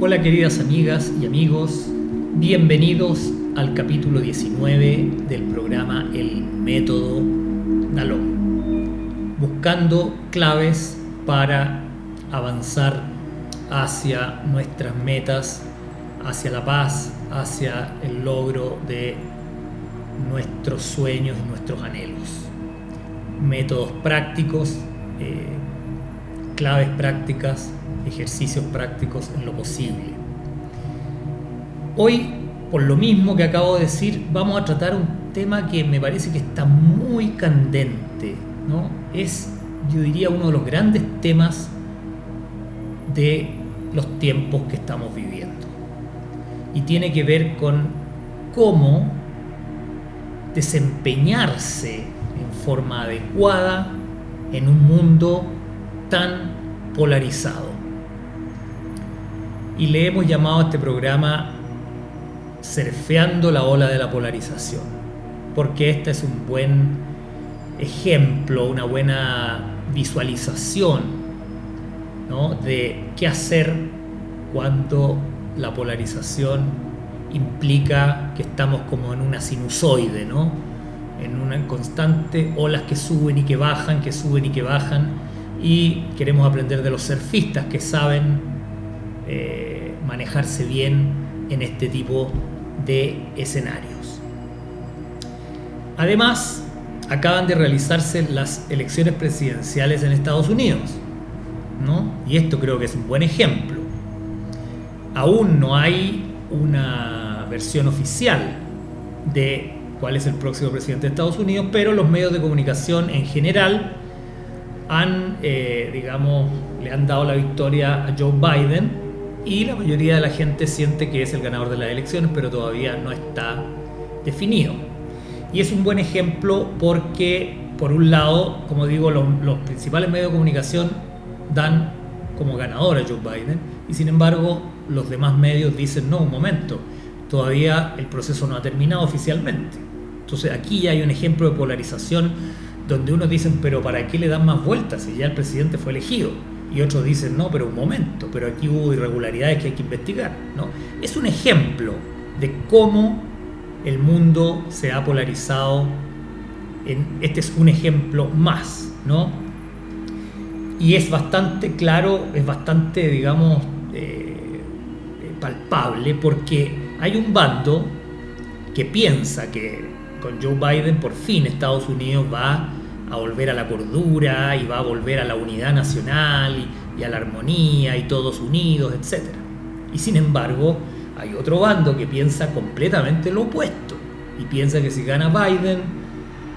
Hola queridas amigas y amigos, bienvenidos al capítulo 19 del programa El Método Dalón, buscando claves para avanzar hacia nuestras metas, hacia la paz, hacia el logro de nuestros sueños y nuestros anhelos. Métodos prácticos, claves prácticas, ejercicios prácticos en lo posible. Hoy, por lo mismo que acabo de decir, vamos a tratar un tema que me parece que está muy candente, ¿no? Es, yo diría, uno de los grandes temas de los tiempos que estamos viviendo. Y tiene que ver con cómo desempeñarse en forma adecuada en un mundo tan polarizado. Y le hemos llamado a este programa Surfeando la ola de la polarización, porque este es un buen ejemplo, una buena visualización, ¿no?, de qué hacer cuando la polarización implica que estamos como en una sinusoide, ¿no?, en una constante olas que suben y que bajan, que suben y que bajan, y queremos aprender de los surfistas que saben manejarse bien en este tipo de escenarios. Además, acaban de realizarse las elecciones presidenciales en Estados Unidos, ¿no? Y esto creo que es un buen ejemplo. Aún no hay una versión oficial de cuál es el próximo presidente de Estados Unidos, pero los medios de comunicación en general le han dado la victoria a Joe Biden, y la mayoría de la gente siente que es el ganador de las elecciones, pero todavía no está definido. Y es un buen ejemplo porque, por un lado, como digo, los principales medios de comunicación dan como ganador a Joe Biden, y sin embargo los demás medios dicen, no, un momento, todavía el proceso no ha terminado oficialmente. Entonces aquí ya hay un ejemplo de polarización donde unos dicen, pero ¿para qué le dan más vueltas si ya el presidente fue elegido? Y otros dicen, no, pero un momento, pero aquí hubo irregularidades que hay que investigar, ¿no? Es un ejemplo de cómo el mundo se ha polarizado. Este es un ejemplo más, ¿no? Y es bastante claro, es bastante, digamos, palpable, porque hay un bando que piensa que con Joe Biden por fin Estados Unidos va a volver a la cordura y va a volver a la unidad nacional y a la armonía y todos unidos, etc. Y sin embargo hay otro bando que piensa completamente lo opuesto y piensa que si gana Biden,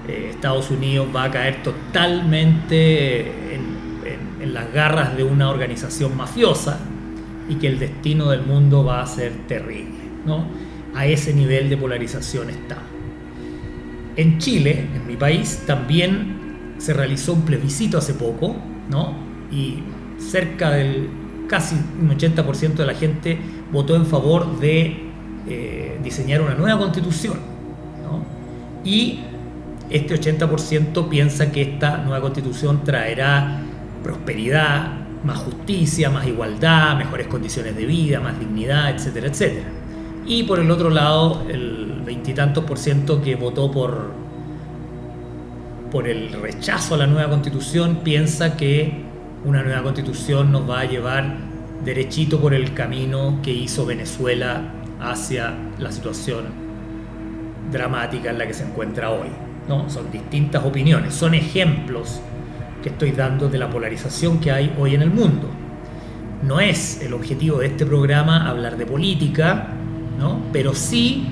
Estados Unidos va a caer totalmente en las garras de una organización mafiosa y que el destino del mundo va a ser terrible, ¿no? A ese nivel de polarización estamos. En Chile, en mi país, también se realizó un plebiscito hace poco, ¿no? Y cerca del casi un 80% de la gente votó en favor de diseñar una nueva constitución, ¿no? Y este 80% piensa que esta nueva constitución traerá prosperidad, más justicia, más igualdad, mejores condiciones de vida, más dignidad, etcétera, etcétera. Y por el otro lado, el 20 y tantos % que votó por el rechazo a la nueva constitución piensa que una nueva constitución nos va a llevar derechito por el camino que hizo Venezuela hacia la situación dramática en la que se encuentra hoy, ¿no? Son distintas opiniones, son ejemplos que estoy dando de la polarización que hay hoy en el mundo. No es el objetivo de este programa hablar de política, ¿no? Pero sí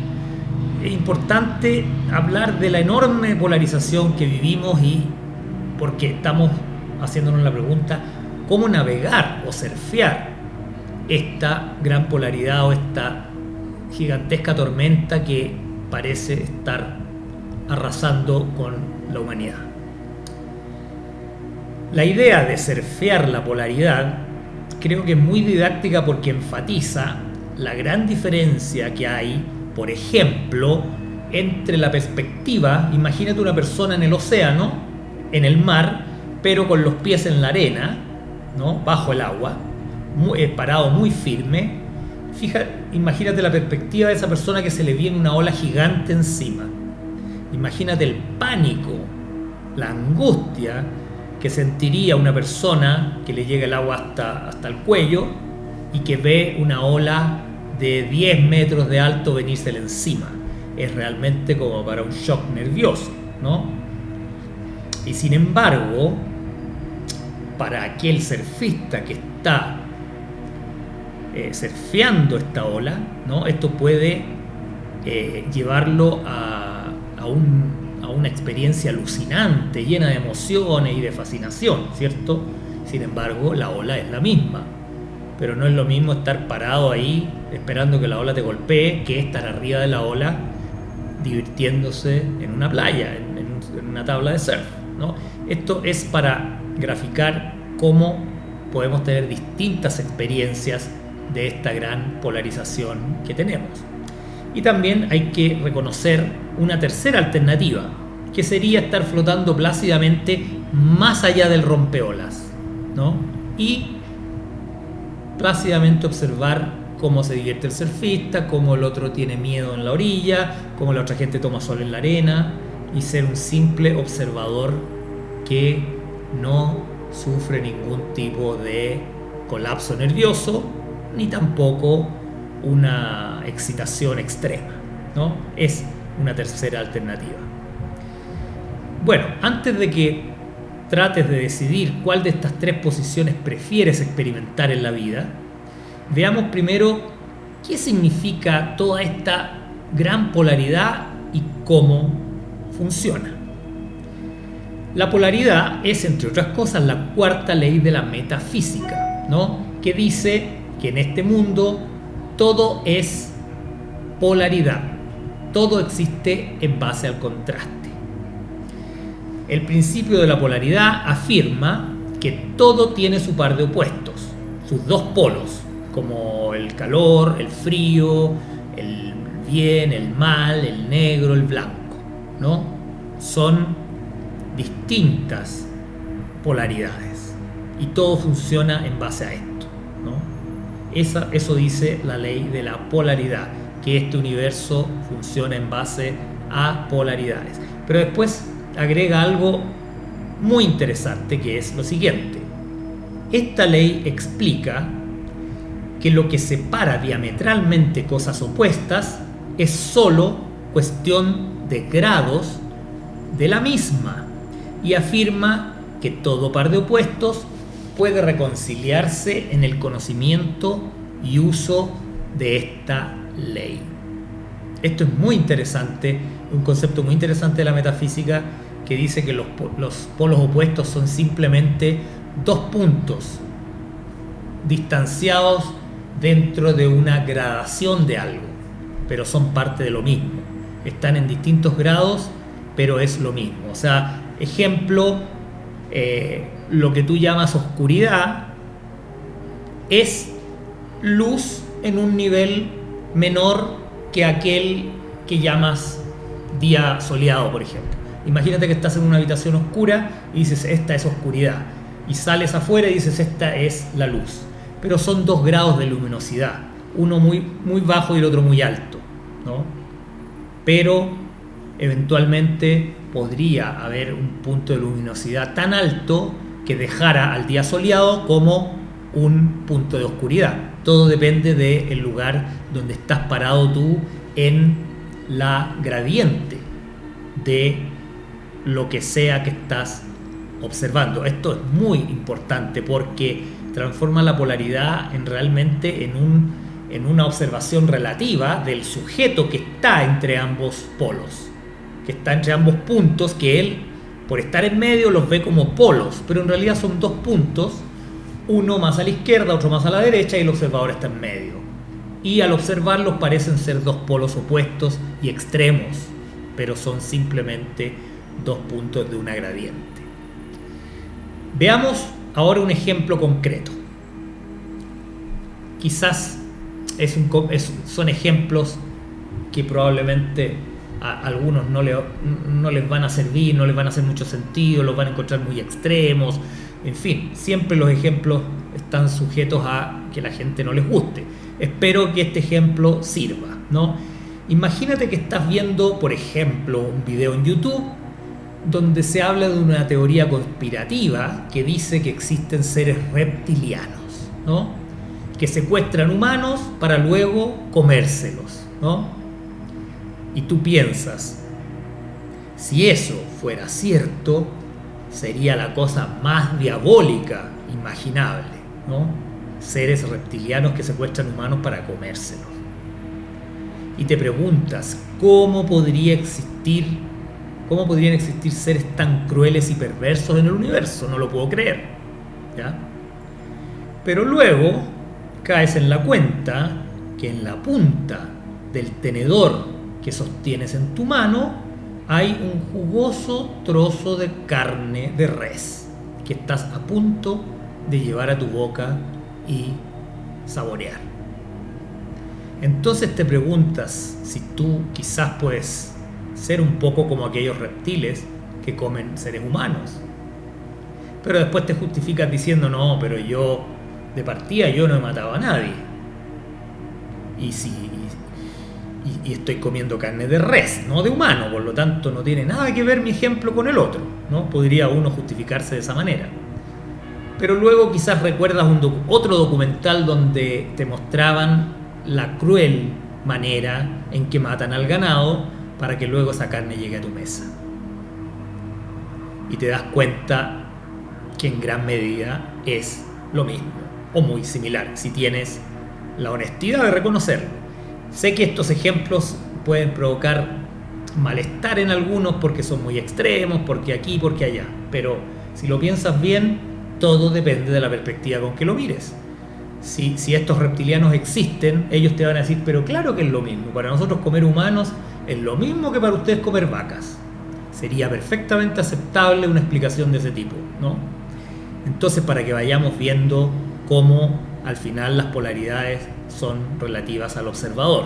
es importante hablar de la enorme polarización que vivimos, y porque estamos haciéndonos la pregunta, ¿cómo navegar o surfear esta gran polaridad o esta gigantesca tormenta que parece estar arrasando con la humanidad? La idea de surfear la polaridad creo que es muy didáctica porque enfatiza la gran diferencia que hay, por ejemplo, entre la perspectiva, imagínate una persona en el océano, en el mar, pero con los pies en la arena, ¿no?, bajo el agua, parado muy firme, Imagínate la perspectiva de esa persona que se le viene una ola gigante encima. Imagínate el pánico, la angustia que sentiría una persona que le llega el agua hasta el cuello y que ve una ola de 10 metros de alto venírsele encima. Es realmente como para un shock nervioso, ¿no? Y sin embargo, para aquel surfista que está surfeando esta ola, ¿no? Esto puede llevarlo a una experiencia alucinante, llena de emociones y de fascinación, ¿cierto? Sin embargo, la ola es la misma. Pero no es lo mismo estar parado ahí esperando que la ola te golpee que estar arriba de la ola divirtiéndose en una playa, en una tabla de surf, ¿no? Esto es para graficar cómo podemos tener distintas experiencias de esta gran polarización que tenemos. Y también hay que reconocer una tercera alternativa, que sería estar flotando plácidamente más allá del rompeolas, ¿no? Y plácidamente observar cómo se divierte el surfista, cómo el otro tiene miedo en la orilla, cómo la otra gente toma sol en la arena, y ser un simple observador que no sufre ningún tipo de colapso nervioso ni tampoco una excitación extrema, ¿no? Es una tercera alternativa. Bueno, antes de que trates de decidir cuál de estas tres posiciones prefieres experimentar en la vida, veamos primero qué significa toda esta gran polaridad y cómo funciona. La polaridad es, entre otras cosas, la cuarta ley de la metafísica, ¿no? Que dice que en este mundo todo es polaridad, todo existe en base al contraste. El principio de la polaridad afirma que todo tiene su par de opuestos, sus dos polos, como el calor, el frío, el bien, el mal, el negro, el blanco, ¿no? Son distintas polaridades y todo funciona en base a esto, ¿no? Eso dice la ley de la polaridad, que este universo funciona en base a polaridades. Pero después agrega algo muy interesante, que es lo siguiente. Esta ley explica que lo que separa diametralmente cosas opuestas es solo cuestión de grados de la misma, y afirma que todo par de opuestos puede reconciliarse en el conocimiento y uso de esta ley. Esto es muy interesante, un concepto muy interesante de la metafísica, que dice que los polos opuestos son simplemente dos puntos distanciados dentro de una gradación de algo, pero son parte de lo mismo. Están en distintos grados, pero es lo mismo. O sea, ejemplo, lo que tú llamas oscuridad es luz en un nivel menor que aquel que llamas día soleado, por ejemplo. Imagínate que estás en una habitación oscura y dices, esta es oscuridad, y sales afuera y dices, esta es la luz. Pero son dos grados de luminosidad, uno muy, muy bajo y el otro muy alto, ¿no? Pero eventualmente podría haber un punto de luminosidad tan alto que dejara al día soleado como un punto de oscuridad. Todo depende del lugar donde estás parado tú en la gradiente de lo que sea que estás observando. Esto es muy importante porque transforma la polaridad realmente en una observación relativa del sujeto que está entre ambos polos, que está entre ambos puntos, que él, por estar en medio, los ve como polos, pero en realidad son dos puntos, uno más a la izquierda, otro más a la derecha, y el observador está en medio. Y al observarlos parecen ser dos polos opuestos y extremos, pero son simplemente dos puntos de una gradiente. Veamos ahora un ejemplo concreto. Quizás son ejemplos que probablemente a algunos no les van a servir, no les van a hacer mucho sentido, los van a encontrar muy extremos. En fin, siempre los ejemplos están sujetos a que la gente no les guste. Espero que este ejemplo sirva, ¿no? Imagínate que estás viendo, por ejemplo, un video en YouTube donde se habla de una teoría conspirativa que dice que existen seres reptilianos, ¿no? Que secuestran humanos para luego comérselos, ¿no? Y tú piensas, si eso fuera cierto, sería la cosa más diabólica imaginable, ¿no? Seres reptilianos que secuestran humanos para comérselos. Y te preguntas, ¿cómo podrían existir seres tan crueles y perversos en el universo? No lo puedo creer, ¿ya? Pero luego caes en la cuenta que en la punta del tenedor que sostienes en tu mano hay un jugoso trozo de carne de res que estás a punto de llevar a tu boca y saborear. Entonces te preguntas si tú quizás puedes ser un poco como aquellos reptiles que comen seres humanos. Pero después te justificas diciendo, no, pero yo de partida yo no he matado a nadie. Y estoy comiendo carne de res, no de humano, por lo tanto no tiene nada que ver mi ejemplo con el otro, ¿no? Podría uno justificarse de esa manera. Pero luego quizás recuerdas otro documental donde te mostraban la cruel manera en que matan al ganado para que luego esa carne llegue a tu mesa. Y te das cuenta que en gran medida es lo mismo o muy similar, si tienes la honestidad de reconocerlo. Sé que estos ejemplos pueden provocar malestar en algunos porque son muy extremos, porque aquí, porque allá, pero si lo piensas bien, todo depende de la perspectiva con que lo mires. Si estos reptilianos existen, ellos te van a decir, pero claro que es lo mismo, para nosotros comer humanos es lo mismo que para ustedes comer vacas. Sería perfectamente aceptable una explicación de ese tipo, ¿no? Entonces, para que vayamos viendo cómo al final las polaridades son relativas al observador.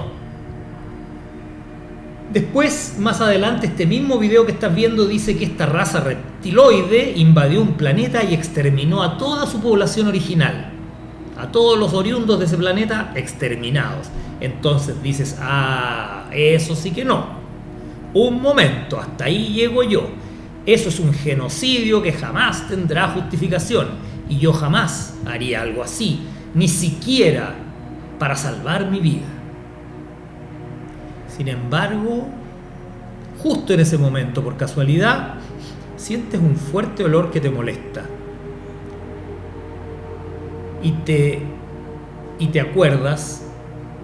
Después, más adelante, este mismo video que estás viendo dice que esta raza reptiloide invadió un planeta y exterminó a toda su población original. A todos los oriundos de ese planeta exterminados. Entonces dices, eso sí que no. Un momento, hasta ahí llego yo. Eso es un genocidio que jamás tendrá justificación. Y yo jamás haría algo así, ni siquiera para salvar mi vida. Sin embargo, justo en ese momento, por casualidad, sientes un fuerte olor que te molesta. Y te acuerdas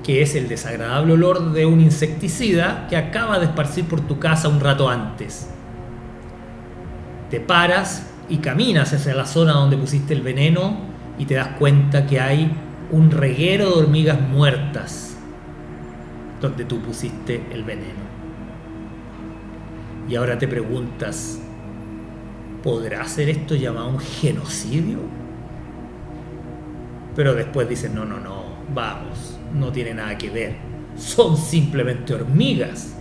que es el desagradable olor de un insecticida que acaba de esparcir por tu casa un rato antes. Te paras y caminas hacia la zona donde pusiste el veneno y te das cuenta que hay un reguero de hormigas muertas donde tú pusiste el veneno. Y ahora te preguntas, ¿podrá ser esto llamado un genocidio? Pero después dices, no, vamos, no tiene nada que ver. Son simplemente hormigas.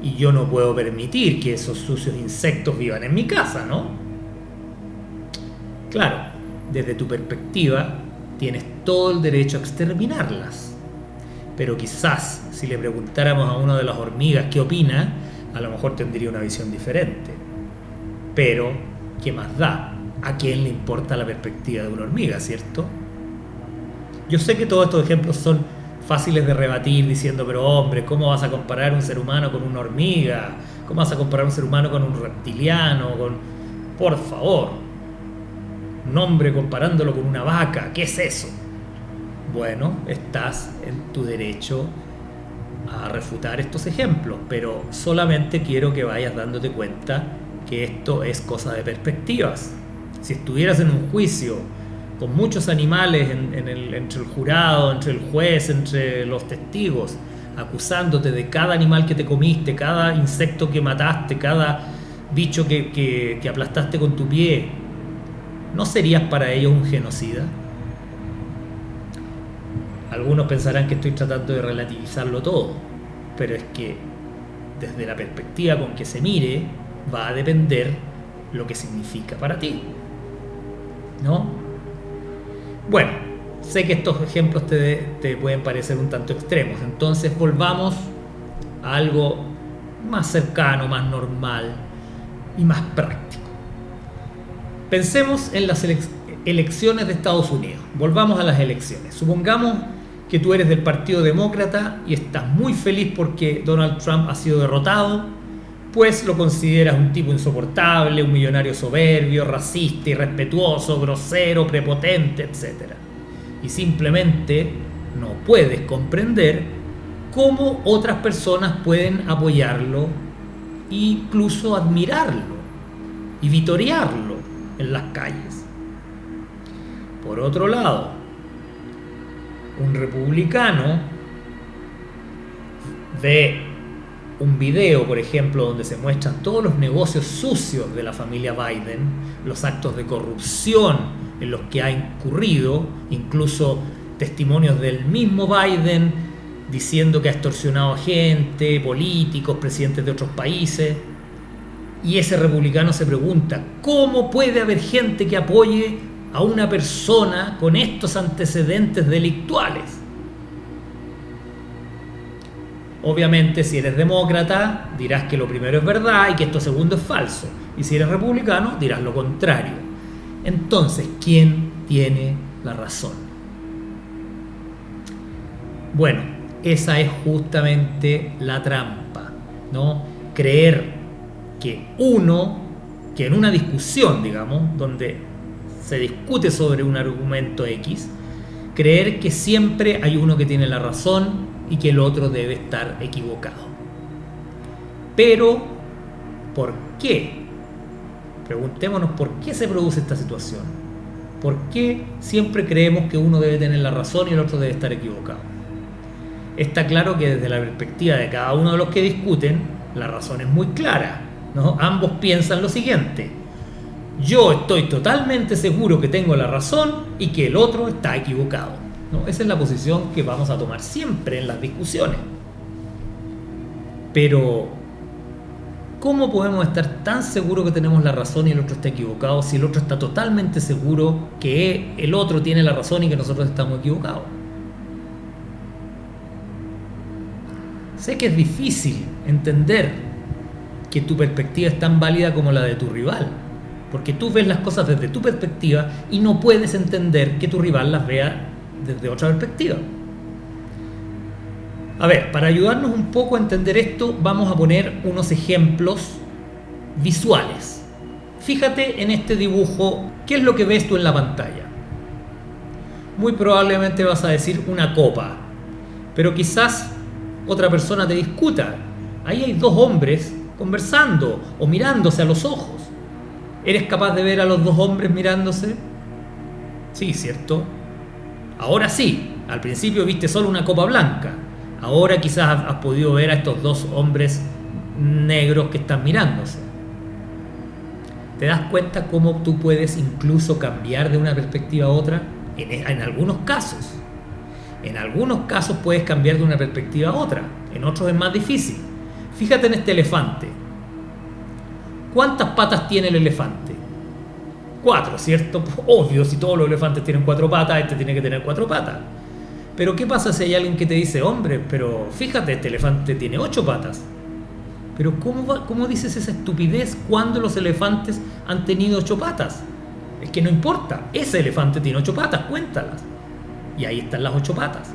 Y yo no puedo permitir que esos sucios insectos vivan en mi casa, ¿no? Claro, desde tu perspectiva, tienes todo el derecho a exterminarlas. Pero quizás, si le preguntáramos a una de las hormigas qué opina, a lo mejor tendría una visión diferente. Pero, ¿qué más da? ¿A quién le importa la perspectiva de una hormiga, cierto? Yo sé que todos estos ejemplos son fáciles de rebatir diciendo, pero hombre, ¿cómo vas a comparar un ser humano con una hormiga? ¿Cómo vas a comparar un ser humano con un reptiliano? Por favor, un hombre comparándolo con una vaca, ¿qué es eso? Bueno, estás en tu derecho a refutar estos ejemplos, pero solamente quiero que vayas dándote cuenta que esto es cosa de perspectivas. Si estuvieras en un juicio con muchos animales entre el jurado, entre el juez, entre los testigos, acusándote de cada animal que te comiste, cada insecto que mataste, cada bicho que aplastaste con tu pie, ¿no serías para ellos un genocida? Algunos pensarán que estoy tratando de relativizarlo todo, pero es que desde la perspectiva con que se mire va a depender lo que significa para ti, ¿no? Bueno, sé que estos ejemplos te pueden parecer un tanto extremos, entonces volvamos a algo más cercano, más normal y más práctico. Pensemos en las elecciones de Estados Unidos. Volvamos a las elecciones. Supongamos que tú eres del Partido Demócrata y estás muy feliz porque Donald Trump ha sido derrotado, pues lo consideras un tipo insoportable, un millonario soberbio, racista, irrespetuoso, grosero, prepotente, etc. Y simplemente no puedes comprender cómo otras personas pueden apoyarlo e incluso admirarlo y vitorearlo en las calles. Por otro lado, un republicano ve un video, por ejemplo, donde se muestran todos los negocios sucios de la familia Biden, los actos de corrupción en los que ha incurrido, incluso testimonios del mismo Biden diciendo que ha extorsionado a gente, políticos, presidentes de otros países. Y ese republicano se pregunta, ¿cómo puede haber gente que apoye a una persona con estos antecedentes delictuales? Obviamente, si eres demócrata, dirás que lo primero es verdad y que esto segundo es falso. Y si eres republicano, dirás lo contrario. Entonces, ¿quién tiene la razón? Bueno, esa es justamente la trampa, ¿no? Creer que en una discusión, digamos, donde se discute sobre un argumento X, creer que siempre hay uno que tiene la razón y que el otro debe estar equivocado. Pero, ¿por qué? Preguntémonos por qué se produce esta situación. ¿Por qué siempre creemos que uno debe tener la razón y el otro debe estar equivocado? Está claro que desde la perspectiva de cada uno de los que discuten, la razón es muy clara, ¿no? Ambos piensan lo siguiente: yo estoy totalmente seguro que tengo la razón y que el otro está equivocado, ¿no? Esa es la posición que vamos a tomar siempre en las discusiones. Pero, ¿cómo podemos estar tan seguros que tenemos la razón y el otro está equivocado si el otro está totalmente seguro que el otro tiene la razón y que nosotros estamos equivocados? Sé que es difícil entender que tu perspectiva es tan válida como la de tu rival, porque tú ves las cosas desde tu perspectiva y no puedes entender que tu rival las vea desde otra perspectiva. A ver, para ayudarnos un poco a entender esto, vamos a poner unos ejemplos visuales. Fíjate en este dibujo, ¿qué es lo que ves tú en la pantalla? Muy probablemente vas a decir una copa, pero quizás otra persona te discuta. Ahí hay dos hombres conversando o mirándose a los ojos. ¿Eres capaz de ver a los dos hombres mirándose? Sí, ¿cierto? Ahora sí. Al principio viste solo una copa blanca. Ahora quizás has podido ver a estos dos hombres negros que están mirándose. ¿Te das cuenta cómo tú puedes incluso cambiar de una perspectiva a otra? En algunos casos. En algunos casos puedes cambiar de una perspectiva a otra. En otros es más difícil. Fíjate en este elefante. ¿Cuántas patas tiene el elefante? 4, ¿cierto? Obvio, si todos los elefantes tienen 4 patas, este tiene que tener 4 patas. Pero ¿qué pasa si hay alguien que te dice, hombre, pero fíjate, este elefante tiene 8 patas? Pero ¿cómo dices esa estupidez cuando los elefantes han tenido 8 patas? Es que no importa, ese elefante tiene 8 patas, cuéntalas. Y ahí están las 8 patas.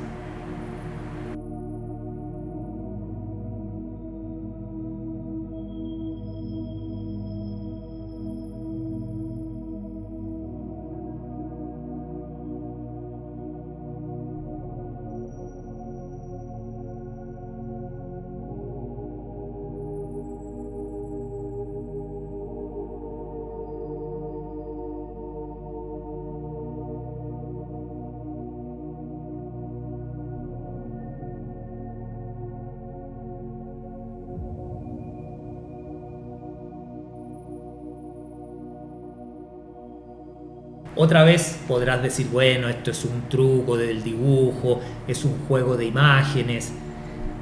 Otra vez podrás decir, bueno, esto es un truco del dibujo, es un juego de imágenes,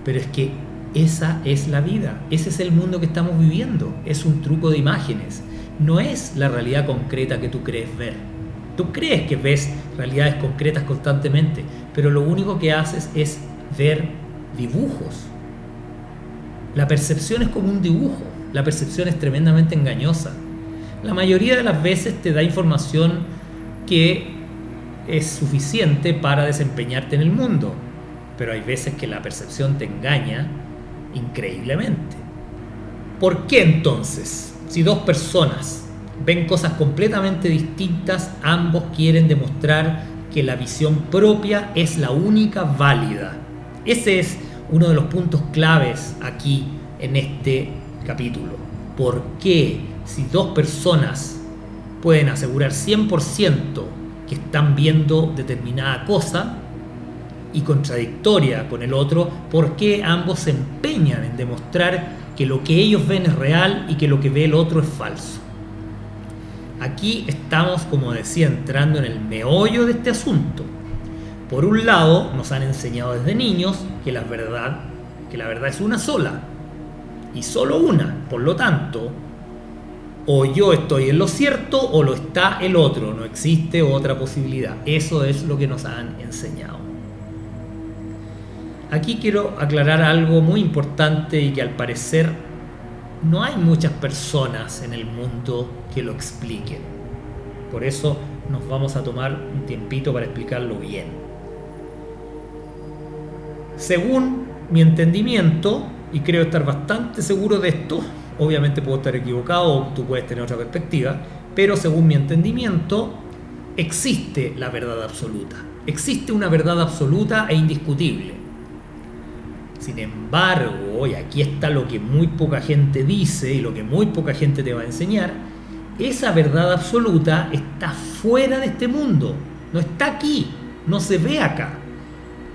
pero es que esa es la vida, ese es el mundo que estamos viviendo, es un truco de imágenes, no es la realidad concreta que tú crees ver. Tú crees que ves realidades concretas constantemente, pero lo único que haces es ver dibujos. La percepción es como un dibujo. La percepción es tremendamente engañosa. La mayoría de las veces te da información que es suficiente para desempeñarte en el mundo, pero hay veces que la percepción te engaña increíblemente. ¿Por qué entonces, si dos personas ven cosas completamente distintas, ambos quieren demostrar que la visión propia es la única válida? Ese es uno de los puntos claves aquí en este capítulo. ¿Por qué, si dos personas pueden asegurar 100% que están viendo determinada cosa y contradictoria con el otro, por qué ambos se empeñan en demostrar que lo que ellos ven es real y que lo que ve el otro es falso? Aquí estamos, como decía, entrando en el meollo de este asunto. Por un lado, nos han enseñado desde niños que la verdad es una sola y solo una. Por lo tanto, o yo estoy en lo cierto o lo está el otro. No existe otra posibilidad. Eso es lo que nos han enseñado. Aquí quiero aclarar algo muy importante y que al parecer no hay muchas personas en el mundo que lo expliquen. Por eso nos vamos a tomar un tiempito para explicarlo bien. Según mi entendimiento, y creo estar bastante seguro de esto, obviamente puedo estar equivocado o tú puedes tener otra perspectiva, pero según mi entendimiento existe la verdad absoluta. Existe una verdad absoluta e indiscutible. Sin embargo, y aquí está lo que muy poca gente dice y lo que muy poca gente te va a enseñar, esa verdad absoluta está fuera de este mundo, no está aquí, no se ve acá.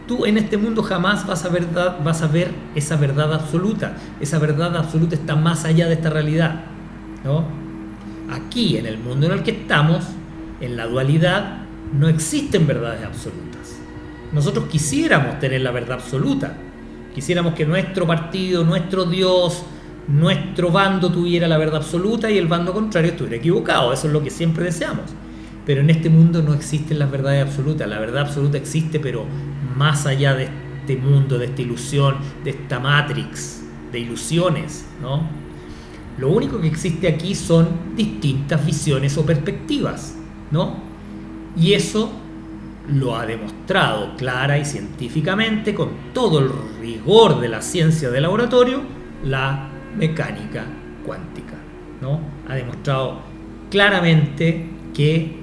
Tú en este mundo jamás vas a ver esa verdad absoluta. Esa verdad absoluta está más allá de esta realidad, ¿no? Aquí, en el mundo en el que estamos, en la dualidad, no existen verdades absolutas. Nosotros quisiéramos tener la verdad absoluta. Quisiéramos que nuestro partido, nuestro Dios, nuestro bando tuviera la verdad absoluta y el bando contrario estuviera equivocado. Eso es lo que siempre deseamos. Pero en este mundo no existen las verdades absolutas. La verdad absoluta existe, pero más allá de este mundo, de esta ilusión, de esta matrix de ilusiones, ¿no? Lo único que existe aquí son distintas visiones o perspectivas, ¿no? Y eso lo ha demostrado clara y científicamente, con todo el rigor de la ciencia de laboratorio, la mecánica cuántica, ¿no? Ha demostrado claramente que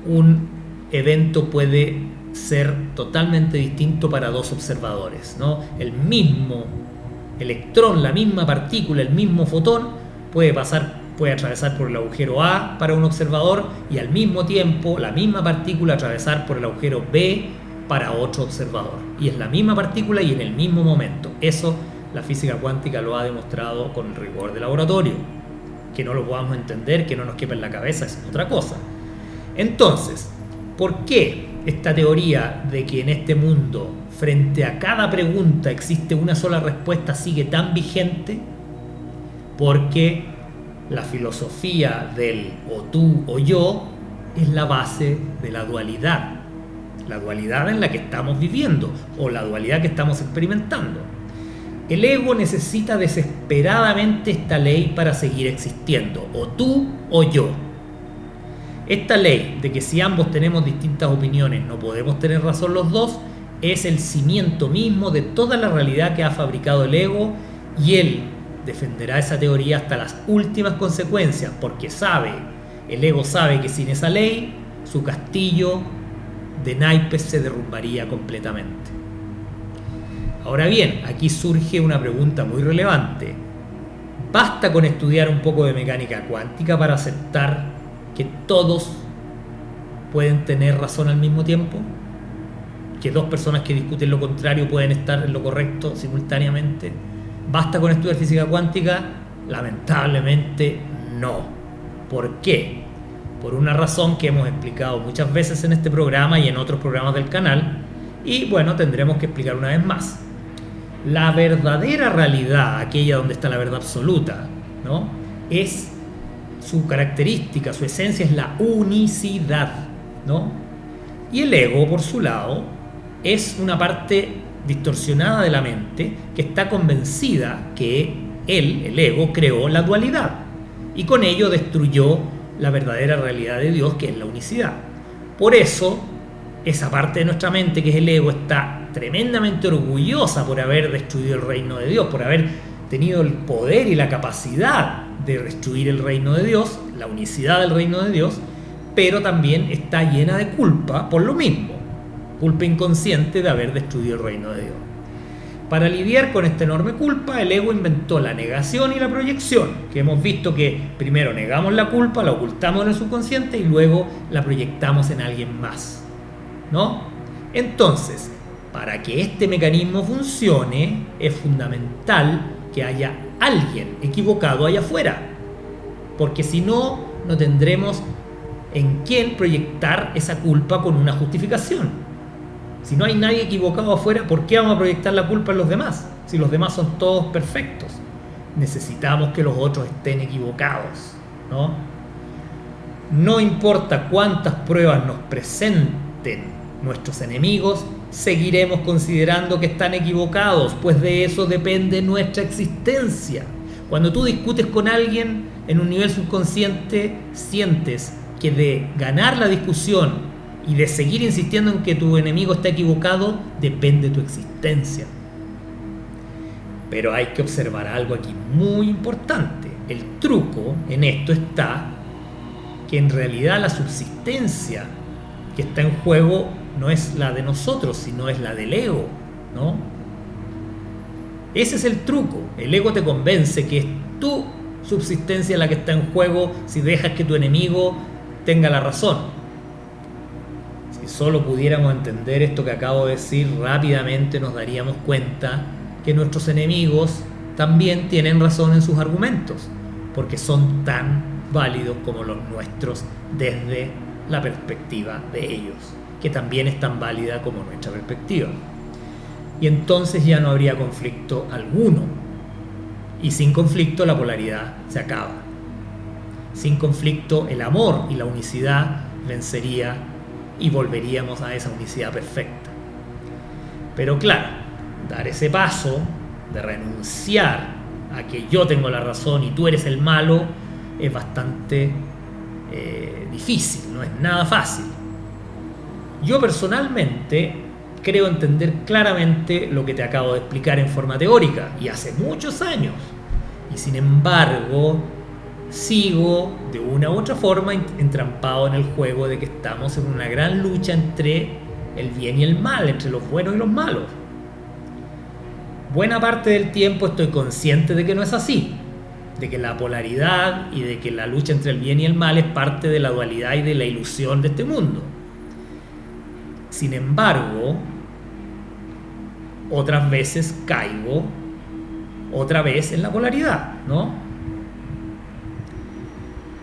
un evento puede ser totalmente distinto para dos observadores, ¿no? El mismo electrón, la misma partícula, el mismo fotón puede atravesar por el agujero A para un observador y al mismo tiempo la misma partícula atravesar por el agujero B para otro observador. Y es la misma partícula y en el mismo momento. Eso la física cuántica lo ha demostrado con el rigor del laboratorio. Que no lo podamos entender, que no nos quepa en la cabeza, es otra cosa. Entonces, ¿por qué esta teoría de que en este mundo, frente a cada pregunta, existe una sola respuesta sigue tan vigente? Porque la filosofía del o tú o yo es la base de la dualidad en la que estamos viviendo o la dualidad que estamos experimentando. El ego necesita desesperadamente esta ley para seguir existiendo, o tú o yo. Esta ley de que si ambos tenemos distintas opiniones no podemos tener razón los dos es el cimiento mismo de toda la realidad que ha fabricado el ego, y él defenderá esa teoría hasta las últimas consecuencias, porque el ego sabe que sin esa ley su castillo de naipes se derrumbaría completamente. Ahora bien, aquí surge una pregunta muy relevante. ¿Basta con estudiar un poco de mecánica cuántica para aceptar que todos pueden tener razón al mismo tiempo? ¿Que dos personas que discuten lo contrario pueden estar en lo correcto simultáneamente? ¿Basta con estudiar física cuántica? Lamentablemente no. ¿Por qué? Por una razón que hemos explicado muchas veces en este programa y en otros programas del canal, y bueno, tendremos que explicar una vez más. La verdadera realidad, aquella donde está la verdad absoluta, ¿no?, es su característica, su esencia es la unicidad, ¿no? Y el ego, por su lado, es una parte distorsionada de la mente que está convencida que él, el ego, creó la dualidad y con ello destruyó la verdadera realidad de Dios, que es la unicidad. Por eso, esa parte de nuestra mente, que es el ego, está tremendamente orgullosa por haber destruido el reino de Dios, por haber tenido el poder y la capacidad de destruir el reino de Dios, la unicidad del reino de Dios, pero también está llena de culpa por lo mismo, culpa inconsciente de haber destruido el reino de Dios. Para lidiar con esta enorme culpa, el ego inventó la negación y la proyección, que hemos visto que primero negamos la culpa, la ocultamos en el subconsciente y luego la proyectamos en alguien más, ¿no? Entonces, para que este mecanismo funcione, es fundamental que haya alguien equivocado allá afuera, porque si no, no tendremos en quién proyectar esa culpa con una justificación. Si no hay nadie equivocado afuera, ¿por qué vamos a proyectar la culpa en los demás? Si los demás son todos perfectos. Necesitamos que los otros estén equivocados, ¿no? No importa cuántas pruebas nos presenten nuestros enemigos, seguiremos considerando que están equivocados, pues de eso depende nuestra existencia. Cuando tú discutes con alguien en un nivel subconsciente, sientes que de ganar la discusión y de seguir insistiendo en que tu enemigo está equivocado, depende tu existencia. Pero hay que observar algo aquí muy importante. El truco en esto está que en realidad la subsistencia que está en juego no es la de nosotros, sino es la del ego, ¿no? Ese es el truco. El ego te convence que es tu subsistencia la que está en juego si dejas que tu enemigo tenga la razón. Si solo pudiéramos entender esto que acabo de decir rápidamente, nos daríamos cuenta que nuestros enemigos también tienen razón en sus argumentos, porque son tan válidos como los nuestros desde la perspectiva de ellos, que también es tan válida como nuestra perspectiva. Y entonces ya no habría conflicto alguno. Y sin conflicto la polaridad se acaba. Sin conflicto el amor y la unicidad vencería y volveríamos a esa unicidad perfecta. Pero claro, dar ese paso de renunciar a que yo tengo la razón y tú eres el malo es bastante difícil, no es nada fácil. Yo personalmente creo entender claramente lo que te acabo de explicar en forma teórica y hace muchos años, y sin embargo sigo de una u otra forma entrampado en el juego de que estamos en una gran lucha entre el bien y el mal, entre los buenos y los malos. Buena parte del tiempo estoy consciente de que no es así, de que la polaridad y de que la lucha entre el bien y el mal es parte de la dualidad y de la ilusión de este mundo. Sin embargo, otras veces caigo otra vez en la polaridad, ¿no?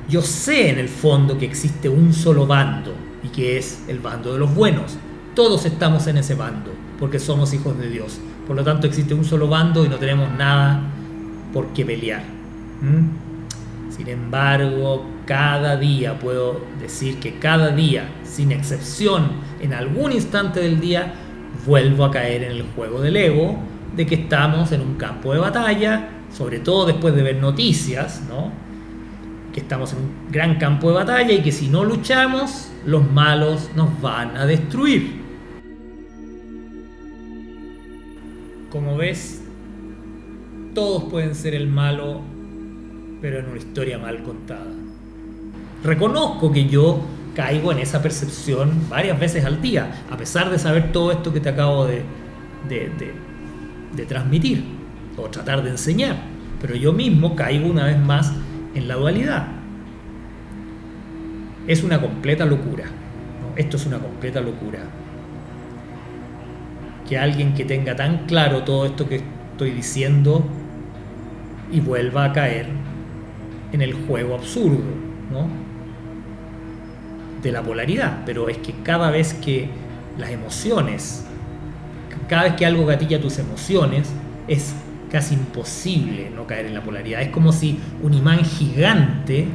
Yo sé en el fondo que existe un solo bando y que es el bando de los buenos. Todos estamos en ese bando porque somos hijos de Dios. Por lo tanto existe un solo bando y no tenemos nada por qué pelear. Sin embargo, cada día, puedo decir que cada día, sin excepción, en algún instante del día, vuelvo a caer en el juego del ego, de que estamos en un campo de batalla, sobre todo después de ver noticias, ¿no? Que estamos en un gran campo de batalla y que si no luchamos, los malos nos van a destruir. Como ves, todos pueden ser el malo, pero en una historia mal contada. Reconozco que yo caigo en esa percepción varias veces al día, a pesar de saber todo esto que te acabo de transmitir o tratar de enseñar, pero yo mismo caigo una vez más en la dualidad. Es una completa locura, ¿no? Esto es una completa locura. Que alguien que tenga tan claro todo esto que estoy diciendo y vuelva a caer en el juego absurdo, ¿no? De la polaridad. Pero es que cada vez que las emociones, cada vez que algo gatilla tus emociones, es casi imposible no caer en la polaridad. Es como si un imán gigante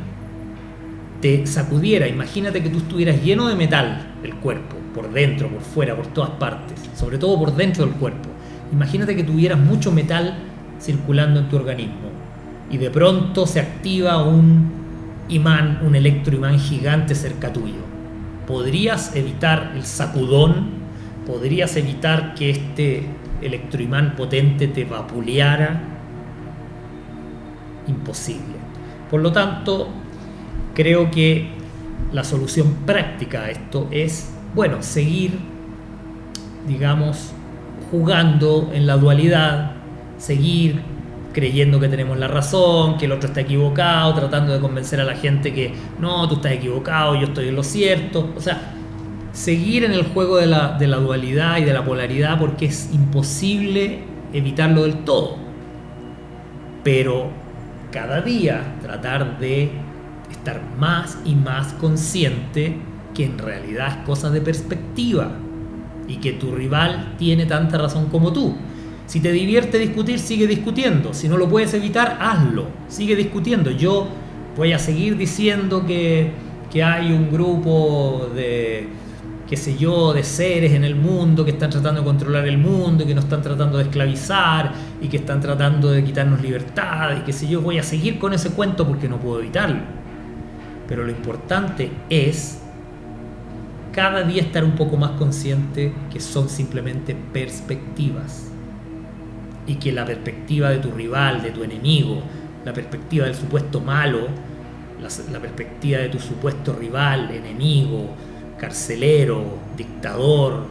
te sacudiera, imagínate que tú estuvieras lleno de metal el cuerpo, por dentro, por fuera, por todas partes, sobre todo por dentro del cuerpo. Imagínate que tuvieras mucho metal circulando en tu organismo y de pronto se activa un imán, un electroimán gigante cerca tuyo. ¿Podrías evitar el sacudón? ¿Podrías evitar que este electroimán potente te vapuleara? Imposible. Por lo tanto, creo que la solución práctica a esto es, bueno, seguir, digamos, jugando en la dualidad, seguir creyendo que tenemos la razón, que el otro está equivocado, tratando de convencer a la gente que no, tú estás equivocado, yo estoy en lo cierto. O sea, seguir en el juego de la dualidad y de la polaridad, porque es imposible evitarlo del todo. Pero cada día tratar de estar más y más consciente que en realidad es cosa de perspectiva y que tu rival tiene tanta razón como tú. Si te divierte discutir, sigue discutiendo. Si no lo puedes evitar, hazlo. Sigue discutiendo. Yo voy a seguir diciendo que hay un grupo de, qué sé yo, de seres en el mundo que están tratando de controlar el mundo y que nos están tratando de esclavizar y que están tratando de quitarnos libertad y qué sé yo. Voy a seguir con ese cuento porque no puedo evitarlo. Pero lo importante es cada día estar un poco más consciente que son simplemente perspectivas y que la perspectiva de tu rival, de tu enemigo, la perspectiva del supuesto malo, la perspectiva de tu supuesto rival, enemigo, carcelero, dictador,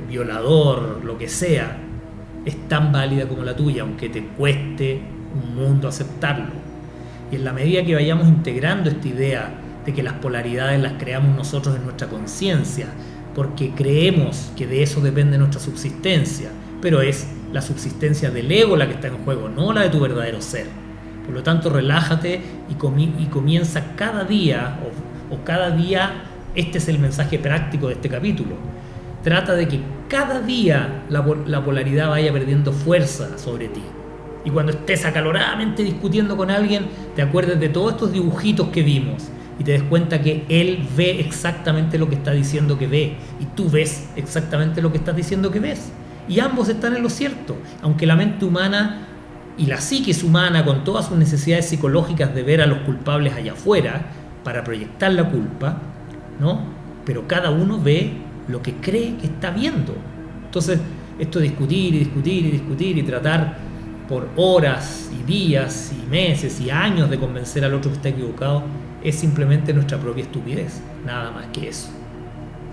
violador, lo que sea, es tan válida como la tuya, aunque te cueste un mundo aceptarlo. Y en la medida que vayamos integrando esta idea de que las polaridades las creamos nosotros en nuestra conciencia, porque creemos que de eso depende nuestra subsistencia, pero es la subsistencia del ego la que está en juego, no la de tu verdadero ser. Por lo tanto, relájate y comienza cada día, o cada día, este es el mensaje práctico de este capítulo. Trata de que cada día la polaridad vaya perdiendo fuerza sobre ti. Y cuando estés acaloradamente discutiendo con alguien, te acuerdes de todos estos dibujitos que vimos y te des cuenta que él ve exactamente lo que está diciendo que ve y tú ves exactamente lo que estás diciendo que ves. Y ambos están en lo cierto, aunque la mente humana y la psiquis humana, con todas sus necesidades psicológicas de ver a los culpables allá afuera para proyectar la culpa, ¿no? Pero cada uno ve lo que cree que está viendo. Entonces, esto de discutir y discutir y discutir y tratar por horas y días y meses y años de convencer al otro que está equivocado es simplemente nuestra propia estupidez, nada más que eso.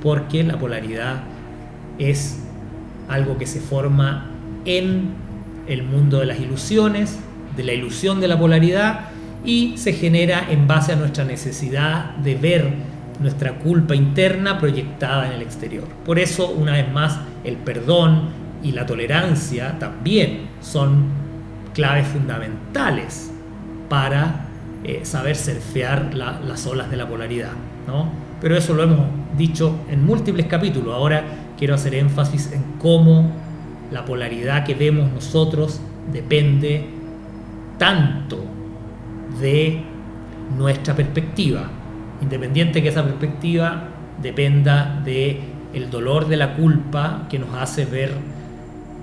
Porque la polaridad es algo que se forma en el mundo de las ilusiones, de la ilusión de la polaridad, y se genera en base a nuestra necesidad de ver nuestra culpa interna proyectada en el exterior. Por eso, una vez más, el perdón y la tolerancia también son claves fundamentales para saber surfear las olas de la polaridad, ¿no? Pero eso lo hemos dicho en múltiples capítulos. Ahora quiero hacer énfasis en cómo la polaridad que vemos nosotros depende tanto de nuestra perspectiva, independiente que esa perspectiva dependa de el dolor de la culpa que nos hace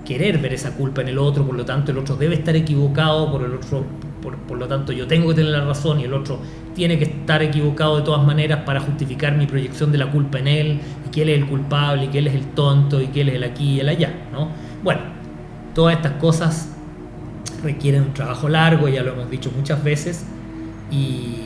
querer ver esa culpa en el otro. Por lo tanto, el otro debe estar equivocado, por lo tanto yo tengo que tener la razón y el otro tiene que estar equivocado de todas maneras para justificar mi proyección de la culpa en él, y que él es el culpable, y que él es el tonto, y que él es el aquí y el allá, ¿no? Bueno, todas estas cosas requieren un trabajo largo, ya lo hemos dicho muchas veces, y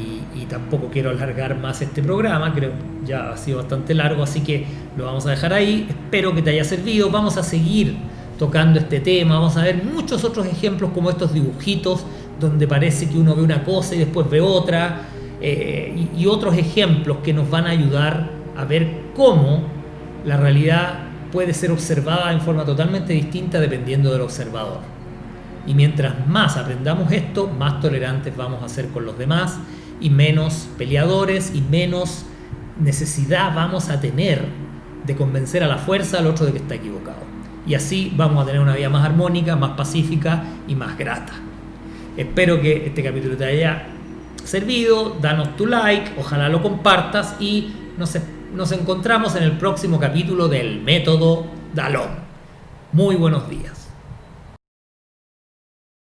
tampoco quiero alargar más este programa, creo que ya ha sido bastante largo, así que lo vamos a dejar ahí. Espero que te haya servido. Vamos a seguir tocando este tema, vamos a ver muchos otros ejemplos como estos dibujitos donde parece que uno ve una cosa y después ve otra, y otros ejemplos que nos van a ayudar a ver cómo la realidad puede ser observada en forma totalmente distinta dependiendo del observador. Y mientras más aprendamos esto, más tolerantes vamos a ser con los demás y menos peleadores y menos necesidad vamos a tener de convencer a la fuerza al otro de que está equivocado. Y así vamos a tener una vida más armónica, más pacífica y más grata. Espero que este capítulo te haya servido, danos tu like, ojalá lo compartas y nos encontramos en el próximo capítulo del Método Dalón. Muy buenos días.